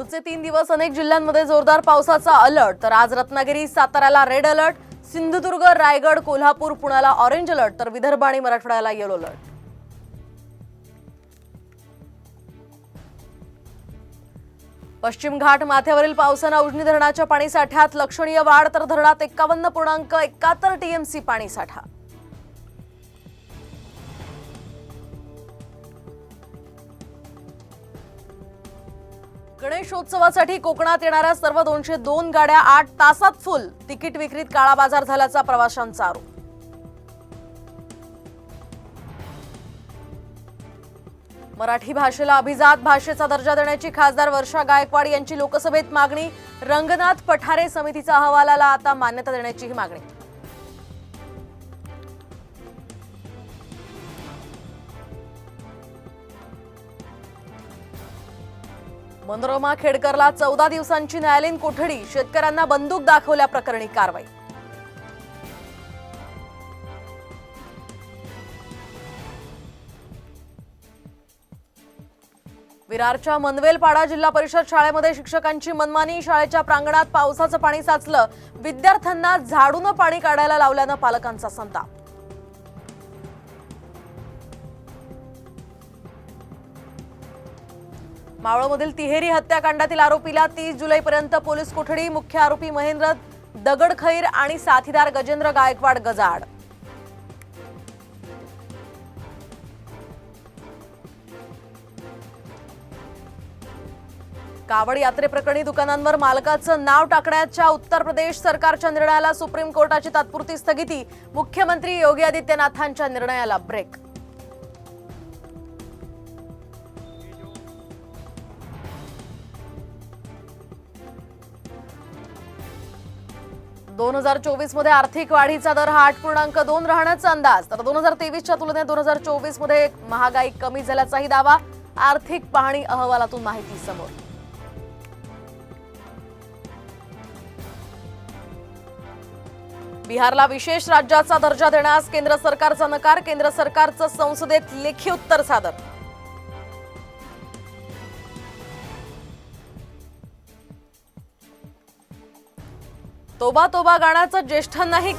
पुढचे 3 दिवस अनेक जिल्ह्यांमध्ये जोरदार पावसाचा अलर्ट। तर आज रत्नागिरी साताऱ्याला रेड अलर्ट, सिंधुदुर्ग रायगड कोल्हापूर पुण्याला ऑरेंज अलर्ट, तर विदर्भ आणि मराठवाड्याला येलो अलर्ट। पश्चिम घाट माथ्यावरील पावसाने उजनी धरणाच्या पाणीसाठ्यात लक्षणीय वाढ, तर धरणात 51.71 टीएमसी पाणीसाठा। गणेशोत्सवासाठी कोकणात येणाऱ्या सर्व 202 गाड्या 8 तासात फुल, तिकीट विक्रीत काळा बाजार झाल्याचा प्रवाशांचा आरोप। मराठी भाषेला अभिजात भाषेचा दर्जा देण्याची खासदार वर्षा गायकवाड यांची लोकसभेत मागणी, रंगनाथ पठारे समितीच्या अहवालाला आता मान्यता देण्याची मागणी। मनोरमा खेडकरला 14 दिवसांची न्यायालयीन कोठडी, शेतकऱ्यांना बंदूक दाखवल्याप्रकरणी कारवाई। विरारच्या मनवेलपाडा जिल्हा परिषद शाळेमध्ये शिक्षकांची मनमानी, शाळेच्या प्रांगणात पावसाचं पाणी साचलं, विद्यार्थ्यांना झाडून पाणी काढायला लावल्यानं पालकांचा संताप। मावळमधील तिहेरी हत्याकांडातील आरोपीला 30 जुलैपर्यंत पोलीस कोठडी, मुख्य आरोपी महेंद्र दगडखैर आणि साथीदार गजेंद्र गायकवाड गजाआड। कावड यात्रेप्रकरणी दुकानांवर मालकाचं नाव टाकण्याच्या उत्तर प्रदेश सरकारच्या निर्णयाला सुप्रीम कोर्टाची तात्पुरती स्थगिती, मुख्यमंत्री योगी आदित्यनाथांच्या निर्णयाला ब्रेक। दोन 2024 मध्ये आर्थिक वाढीचा दर हा 8.2 राहण्याचा अंदाज, तर 2023च्या तुलनेत 2024 मध्ये महागाई कमी झाल्याचाही दावा, आर्थिक पाहणी अहवालातून माहिती समोर। बिहारला विशेष राज्याचा दर्जा देण्यास केंद्र सरकारचा नकार, केंद्र सरकारचं संसदेत लेखी उत्तर सादर। तोबा तोबा गाण्याचं ज्येष्ठांनाही